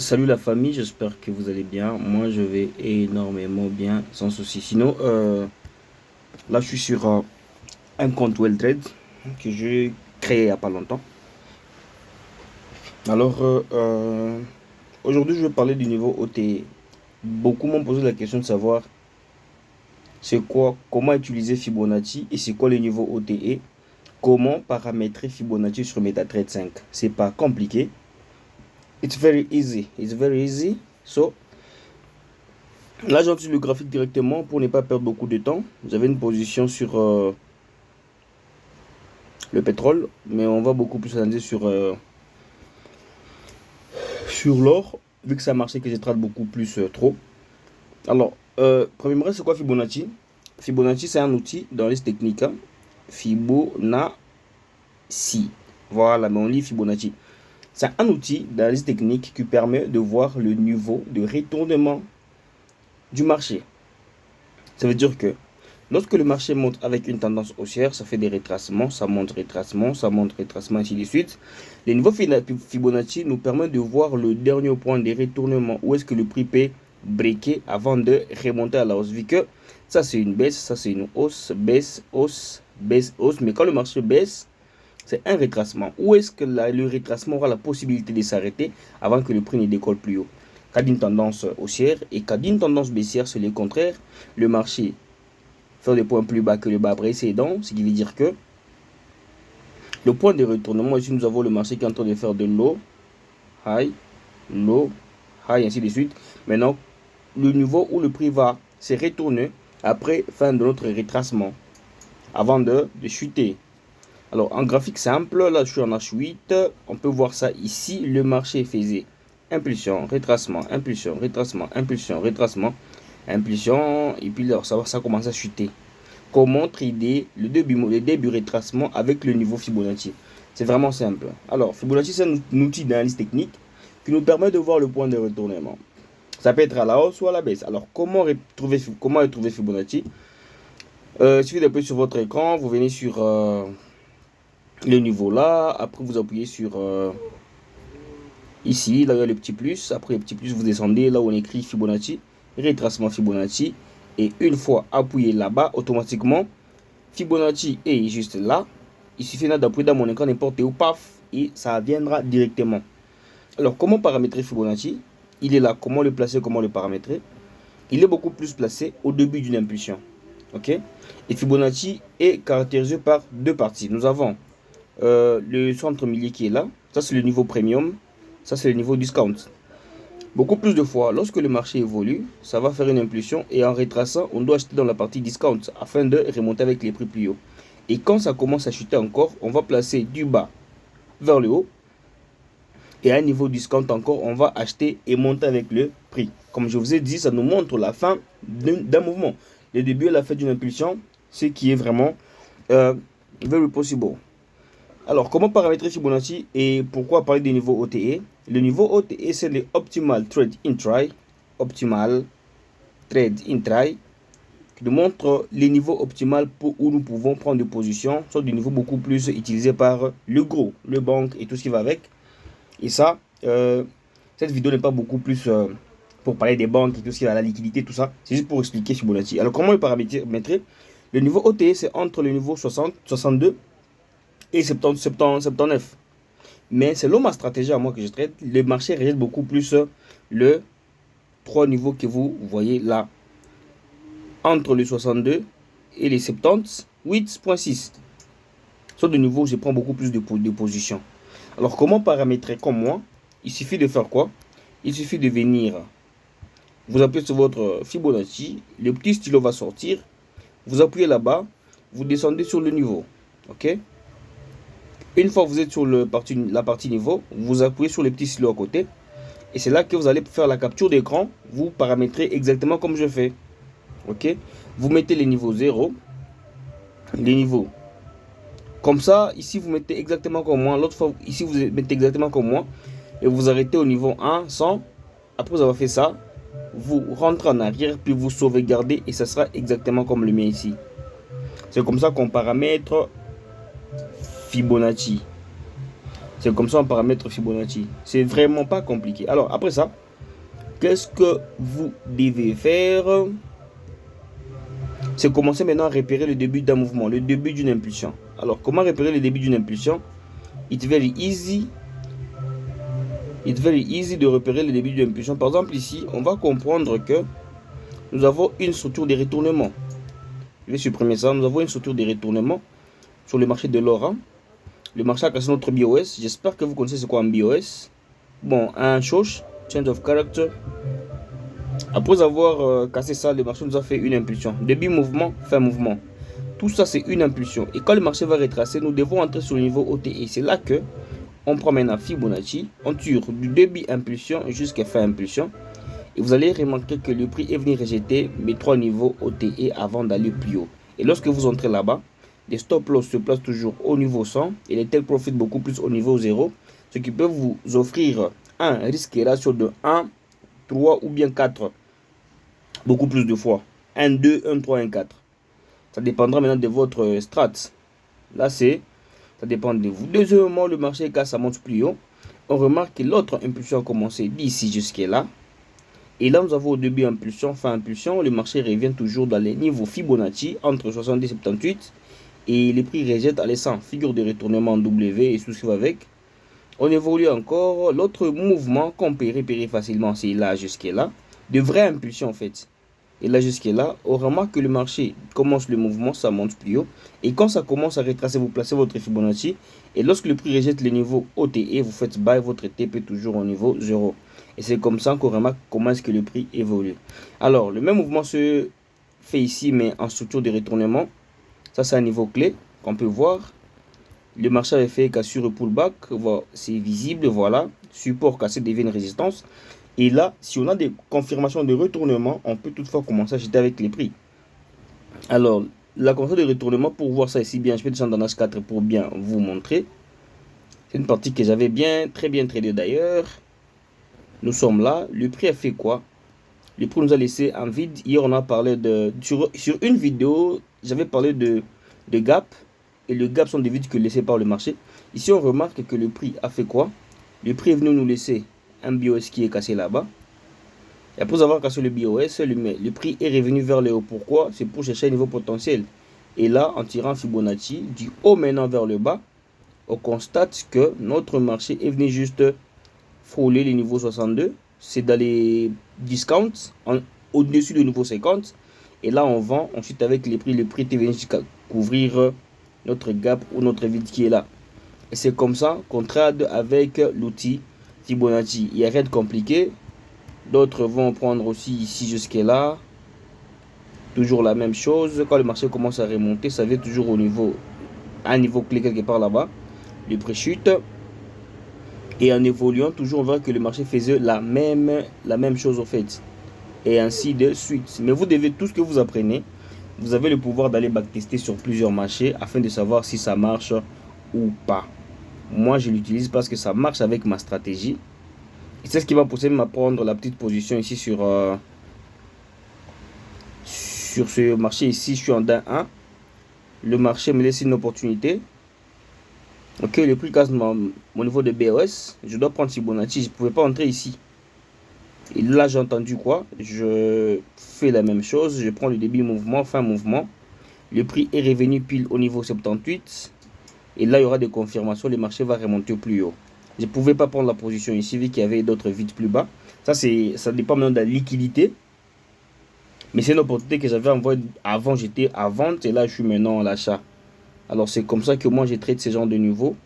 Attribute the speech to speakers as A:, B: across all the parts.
A: Salut la famille, j'espère que vous allez bien. Moi, je vais énormément bien, sans souci. Sinon, là, je suis sur un compte WellTrade que j'ai créé il n'y a pas longtemps. Alors, aujourd'hui, je vais parler du niveau OTE. Beaucoup m'ont posé la question de savoir c'est quoi, comment utiliser Fibonacci et c'est quoi le niveau OTE. Comment paramétrer Fibonacci sur MetaTrader 5. C'est pas compliqué. It's very easy. It's very easy. So, là, j'utilise le graphique directement pour ne pas perdre beaucoup de temps. J'avais une position sur le pétrole, mais on va beaucoup plus analyser sur l'or, vu que c'est un marché que je traite beaucoup plus trop. Alors, premièrement, c'est quoi Fibonacci? Fibonacci, c'est un outil dans les techniques. Hein. Fibonacci. Voilà, mais on lit Fibonacci. C'est un outil d'analyse technique qui permet de voir le niveau de retournement du marché. Ça veut dire que lorsque le marché monte avec une tendance haussière, ça fait des retracements, ça monte retracement, ainsi de suite. Les niveaux Fibonacci nous permettent de voir le dernier point de retournement, où est-ce que le prix peut breaker avant de remonter à la hausse. Vu que ça c'est une baisse, ça c'est une hausse, baisse, hausse, baisse, hausse. Mais quand le marché baisse, c'est un retracement. Où est-ce que le retracement aura la possibilité de s'arrêter avant que le prix ne décolle plus haut? Quand une tendance haussière et quand une tendance baissière, c'est le contraire. Le marché faire des points plus bas que le bas précédent, ce qui veut dire que le point de retournement, ici nous avons le marché qui est en train de faire de low, high, ainsi de suite. Maintenant, le niveau où le prix va se retourner après fin de notre retracement, avant de chuter. Alors, en graphique simple, là je suis en H8, on peut voir ça ici, le marché faisait impulsion, retracement, impulsion, retracement, impulsion, retracement, impulsion, et puis là, ça commence à chuter. Comment trader le début retracement avec le niveau Fibonacci? C'est vraiment simple. Alors, Fibonacci, c'est un outil d'analyse technique qui nous permet de voir le point de retournement. Ça peut être à la hausse ou à la baisse. Alors, comment retrouver Fibonacci? Il suffit d'appuyer sur votre écran, vous venez sur le niveau là, après vous appuyez sur ici, là il y a le petit plus, après le petit plus vous descendez là où on écrit Fibonacci, retracement Fibonacci, et une fois appuyé là-bas, automatiquement Fibonacci est juste là, il suffit d'appuyer dans mon écran n'importe où, paf, et ça viendra directement. Alors comment paramétrer Fibonacci? Il est là, comment le placer, comment le paramétrer? Il est beaucoup plus placé au début d'une impulsion, ok? Et Fibonacci est caractérisé par deux parties. Nous avons le centre millier qui est là, ça c'est le niveau premium, ça c'est le niveau discount. Beaucoup plus de fois, lorsque le marché évolue, ça va faire une impulsion et en retraçant, on doit acheter dans la partie discount afin de remonter avec les prix plus hauts. Et quand ça commence à chuter encore, on va placer du bas vers le haut et à un niveau discount encore, on va acheter et monter avec le prix. Comme je vous ai dit, ça nous montre la fin d'un mouvement. Le début et la fin d'une impulsion, ce qui est vraiment very possible. Alors, comment paramétrer Fibonacci et pourquoi parler des niveaux OTE? Le niveau OTE, c'est le Optimal Trade in Try. Optimal Trade in Try, qui nous montre les niveaux optimaux où nous pouvons prendre des positions, soit des niveaux beaucoup plus utilisés par le gros, le banque et tout ce qui va avec. Et ça, cette vidéo n'est pas beaucoup plus pour parler des banques et tout ce qui va, la liquidité, tout ça. C'est juste pour expliquer Fibonacci. Alors, comment le paramétrer? Le niveau OTE, c'est entre le niveau 60, 62 et 79. Mais selon ma stratégie à moi que je traite, le marché rejette beaucoup plus le 3 niveaux que vous voyez là. Entre les 62 et les 78.6. Sur de niveau, je prends beaucoup plus de positions. Alors, comment paramétrer comme moi? Il suffit de faire quoi? Il suffit de venir, vous appuyez sur votre Fibonacci, le petit stylo va sortir, vous appuyez là-bas, vous descendez sur le niveau. Ok? Une fois que vous êtes sur la partie niveau, vous appuyez sur le petit stylo à côté. Et c'est là que vous allez faire la capture d'écran. Vous paramétrez exactement comme je fais. Ok? Vous mettez les niveaux 0. Les niveaux. Comme ça, ici vous mettez exactement comme moi. L'autre fois, ici vous mettez exactement comme moi. Et vous arrêtez au niveau 1, 100. Après vous avez fait ça, vous rentrez en arrière, puis vous sauvegardez. Et ça sera exactement comme le mien ici. C'est comme ça qu'on paramètre Fibonacci. C'est comme ça en paramètre Fibonacci. C'est vraiment pas compliqué. Alors après ça, qu'est-ce que vous devez faire? C'est commencer maintenant à repérer le début d'un mouvement, le début d'une impulsion. Alors comment repérer le début d'une impulsion? It's very easy de repérer le début d'une impulsion. Par exemple ici, on va comprendre que nous avons une structure de retournement. Je vais supprimer ça. Nous avons une structure de retournement sur le marché de l'or. Le marché a cassé notre BOS. J'espère que vous connaissez ce qu'est un BOS. Bon, un change of character. Après avoir cassé ça, le marché nous a fait une impulsion. Début mouvement, fin mouvement. Tout ça, c'est une impulsion. Et quand le marché va retracer, nous devons entrer sur le niveau OTE. C'est là que on prend maintenant Fibonacci. On tire du début impulsion jusqu'à fin impulsion. Et vous allez remarquer que le prix est venu rejeter mes 3 niveaux OTE avant d'aller plus haut. Et lorsque vous entrez là-bas, les stop loss se placent toujours au niveau 100 et les take profit beaucoup plus au niveau 0. Ce qui peut vous offrir un risque ratio de 1, 3 ou bien 4. Beaucoup plus de fois. 1, 2, 1, 3, 1, 4. Ça dépendra maintenant de votre strat. Là, ça dépend de vous. Deuxièmement, le marché casse, ça monte plus haut. On remarque que l'autre impulsion a commencé d'ici jusqu'à là. Et là, nous avons au début impulsion, fin impulsion. Le marché revient toujours dans les niveaux Fibonacci entre 70 et 78. Et les prix rejettent à l'essence. Figure de retournement en W et tout ce qui va avec. On évolue encore. L'autre mouvement qu'on peut repérer facilement, c'est là jusqu'à là. De vraies impulsions en fait. Et là jusqu'à là, on remarque que le marché commence le mouvement, ça monte plus haut. Et quand ça commence à retracer, vous placez votre Fibonacci. Et lorsque le prix rejette le niveau OTE, vous faites buy, votre TP toujours au niveau 0. Et c'est comme ça qu'on remarque comment est-ce que le prix évolue. Alors, le même mouvement se fait ici, mais en structure de retournement. Ça, c'est un niveau clé qu'on peut voir. Le marché avait fait cassure pullback. Voilà, c'est visible, voilà. Support cassé devient une résistance. Et là, si on a des confirmations de retournement, on peut toutefois commencer à acheter avec les prix. Alors, la confirmation de retournement, pour voir ça ici bien, je vais descendre dans H4 pour bien vous montrer. C'est une partie que j'avais très bien tradé d'ailleurs. Nous sommes là. Le prix a fait quoi? Le prix nous a laissé en vide. Hier, on a parlé de... Sur une vidéo, j'avais parlé de gap. Et le gap sont des vides que laissés par le marché. Ici, on remarque que le prix a fait quoi? Le prix est venu nous laisser un BOS qui est cassé là-bas. Et après avoir cassé le BOS, le prix est revenu vers le haut. Pourquoi? C'est pour chercher un niveau potentiel. Et là, en tirant Fibonacci, du haut maintenant vers le bas, on constate que notre marché est venu juste frôler les niveaux 62. C'est dans les discounts, au-dessus du niveau 50. Et là, on vend. Ensuite, avec les prix, le prix est venu jusqu'à couvrir notre gap ou notre vide qui est là. Et c'est comme ça qu'on trade avec l'outil Fibonacci. Il n'y a rien de compliqué. D'autres vont prendre aussi ici jusqu'à là. Toujours la même chose. Quand le marché commence à remonter, ça vient toujours au niveau, un niveau clé quelque part là-bas. Le prix chute. Et en évoluant, toujours on voit que le marché faisait la même chose au fait. Et ainsi de suite. Mais vous devez, tout ce que vous apprenez, vous avez le pouvoir d'aller backtester sur plusieurs marchés afin de savoir si ça marche ou pas. Moi, je l'utilise parce que ça marche avec ma stratégie. Et c'est ce qui m'a poussé à prendre la petite position ici sur ce marché ici. Je suis en DAN 1. Le marché me laisse une opportunité. Ok, le prix casse mon niveau de BOS. Je dois prendre Fibonacci. Je ne pouvais pas entrer ici. Et là, j'ai entendu quoi? Je fais la même chose. Je prends le début mouvement, fin mouvement. Le prix est revenu pile au niveau 78. Et là, il y aura des confirmations. Le marché va remonter plus haut. Je ne pouvais pas prendre la position ici vu qu'il y avait d'autres vides plus bas. Ça dépend maintenant de la liquidité. Mais c'est une opportunité que j'avais envoyée avant. J'étais à vente et là, je suis maintenant à l'achat. Alors, c'est comme ça que moi, j'ai traité ce genre de niveau.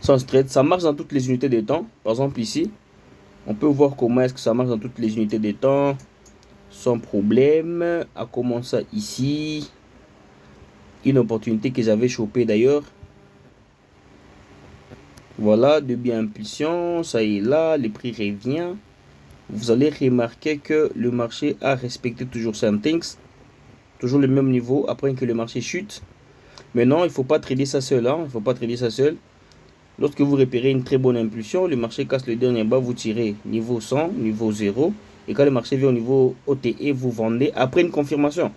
A: Sans stress. Ça marche dans toutes les unités de temps. Par exemple, ici, on peut voir comment est-ce que ça marche dans toutes les unités de temps. Sans problème. À commencer ici. Une opportunité que j'avais chopée d'ailleurs. Voilà, début impulsion, ça y est là, le prix revient. Vous allez remarquer que le marché a respecté toujours things, toujours le même niveau après que le marché chute. Maintenant, il ne faut pas trader ça seul, il faut pas trader ça seul. Lorsque vous repérez une très bonne impulsion, le marché casse le dernier bas, vous tirez niveau 100, niveau 0. Et quand le marché vient au niveau OTE, vous vendez après une confirmation.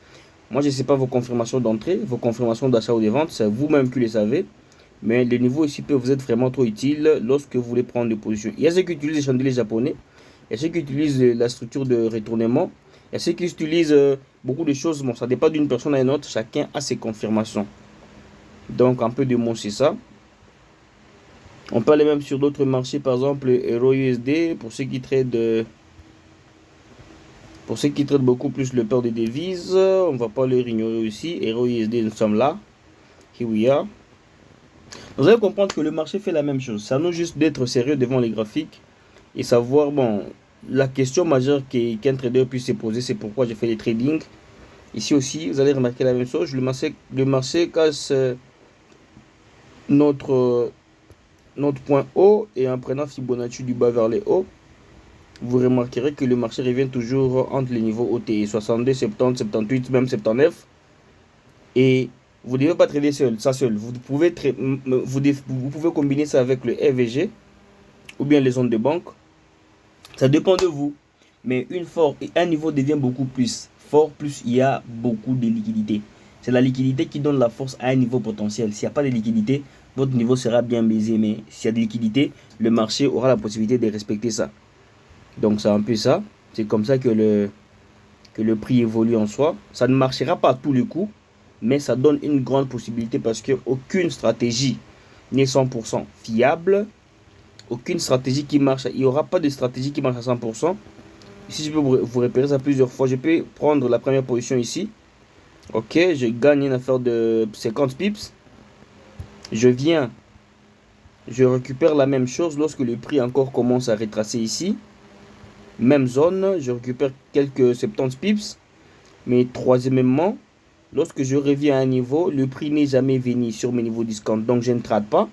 A: Moi, je ne sais pas vos confirmations d'entrée, vos confirmations d'achat ou de vente, c'est vous-même qui les savez. Mais les niveaux ici peuvent vous être vraiment trop utiles lorsque vous voulez prendre des positions. Il y a ceux qui utilisent les chandeliers japonais. Il y a ceux qui utilisent la structure de retournement. Il y a ceux qui utilisent beaucoup de choses. Bon, ça dépend d'une personne à une autre. Chacun a ses confirmations. Donc, un peu de mots, c'est ça. On peut aller même sur d'autres marchés, par exemple EURUSD, pour ceux qui traitent beaucoup plus le peur des devises. On va pas le ignorer aussi. EURUSD, nous sommes là. Here we are. Vous allez comprendre que le marché fait la même chose. C'est à nous juste d'être sérieux devant les graphiques et savoir, bon, la question majeure qu'un trader puisse se poser, c'est pourquoi j'ai fait les trading. Ici aussi, vous allez remarquer la même chose. Le marché casse notre point haut et en prenant Fibonacci du bas vers les hauts, vous remarquerez que le marché revient toujours entre les niveaux OTE 62, 70, 78, même 79. Et vous ne devez pas trader ça seul. Vous pouvez combiner ça avec le FVG ou bien les zones de banque. Ça dépend de vous. Mais un niveau devient beaucoup plus fort, plus il y a beaucoup de liquidité. C'est la liquidité qui donne la force à un niveau potentiel. S'il n'y a pas de liquidité, votre niveau sera bien baisé. Mais s'il y a de liquidité, le marché aura la possibilité de respecter ça. Donc c'est un peu ça. C'est comme ça que le prix évolue en soi. Ça ne marchera pas à tous les coups, mais ça donne une grande possibilité parce qu'aucune stratégie n'est 100% fiable. Aucune stratégie qui marche. Il n'y aura pas de stratégie qui marche à 100%. Ici, je peux vous repérer ça plusieurs fois. Je peux prendre la première position ici. Ok, je gagne une affaire de 50 pips. Je récupère la même chose lorsque le prix encore commence à retracer ici. Même zone, je récupère quelques 70 pips. Mais troisièmement, lorsque je reviens à un niveau, le prix n'est jamais venu sur mes niveaux discount. Donc, je ne trade pas.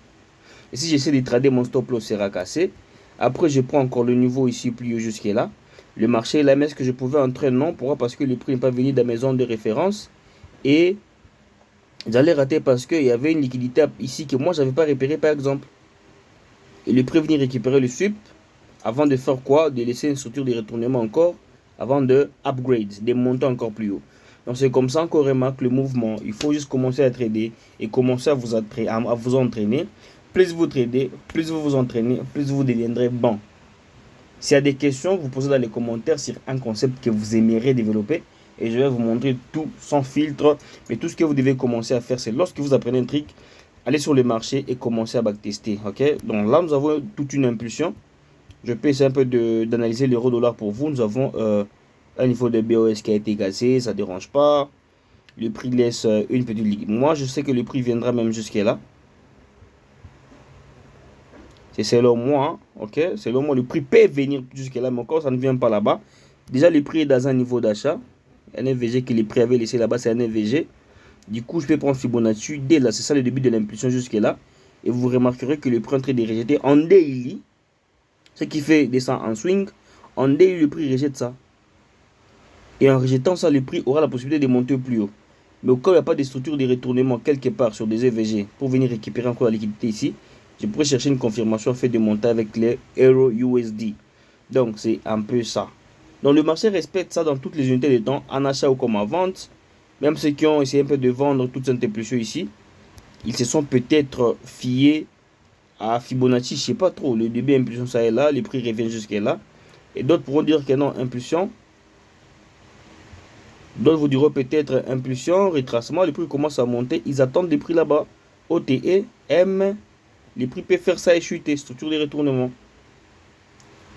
A: Et si j'essaie de trader, mon stop loss sera cassé. Après, je prends encore le niveau ici plus haut jusqu'à là. Le marché est là, mais est-ce que je pouvais entrer? Non. Pourquoi? Parce que le prix n'est pas venu dans mes zones de référence. Et j'allais rater parce qu'il y avait une liquidité ici que moi, je n'avais pas repéré par exemple. Et le prix est venu récupérer le SWIP avant de faire quoi? De laisser une structure de retournement encore avant de upgrade, de monter encore plus haut. Donc c'est comme ça qu'on remarque le mouvement. Il faut juste commencer à trader et commencer à vous entraîner. Plus vous tradez, plus vous vous entraînez, plus vous deviendrez bon. S'il y a des questions, vous posez dans les commentaires sur un concept que vous aimeriez développer. Et je vais vous montrer tout sans filtre. Mais tout ce que vous devez commencer à faire, c'est lorsque vous apprenez un trick, allez sur le marché et commencez à backtester. Okay? Donc là, nous avons toute une impulsion. Je peux essayer un peu d'analyser l'euro-dollar pour vous. Nous avons un niveau de BOS qui a été cassé, ça ne dérange pas. Le prix laisse une petite ligne. Moi, je sais que le prix viendra même jusqu'à là. C'est selon moi, hein, ok? Selon moi, le prix peut venir jusqu'à là, mais encore, ça ne vient pas là-bas. Déjà, le prix est dans un niveau d'achat. Un FVG que les prix avaient laissé là-bas, c'est un FVG. Du coup, je peux prendre Fibonacci. Dès là, c'est ça le début de l'impulsion jusqu'à là. Et vous remarquerez que le prix est en train de rejeter en daily. Ce qui fait descendre en swing. En daily, le prix rejette ça. Et en rejetant ça, le prix aura la possibilité de monter plus haut. Mais au cas où il n'y a pas de structure de retournement quelque part sur des FVG pour venir récupérer encore la liquidité ici, je pourrais chercher une confirmation fait de monter avec les EURUSD. Donc, c'est un peu ça. Donc, le marché respecte ça dans toutes les unités de temps, en achat ou comme en vente. Même ceux qui ont essayé un peu de vendre toute cette impulsion ici, ils se sont peut-être fiés à Fibonacci, je ne sais pas trop. Le début impulsion, ça est là, les prix reviennent jusqu'à là. Et d'autres pourront dire que non, impulsion. D'autres vous diront peut-être impulsion, retracement, les prix commencent à monter. Ils attendent des prix là-bas. OTE, M. Les prix peuvent faire ça et chuter, structure de retournement.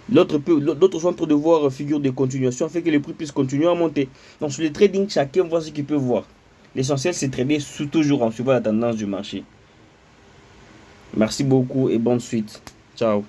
A: D'autres sont en train de voir figure de continuation, fait que les prix puissent continuer à monter. Donc sur le trading, chacun voit ce qu'il peut voir. L'essentiel, c'est trader toujours en suivant la tendance du marché. Merci beaucoup et bonne suite. Ciao.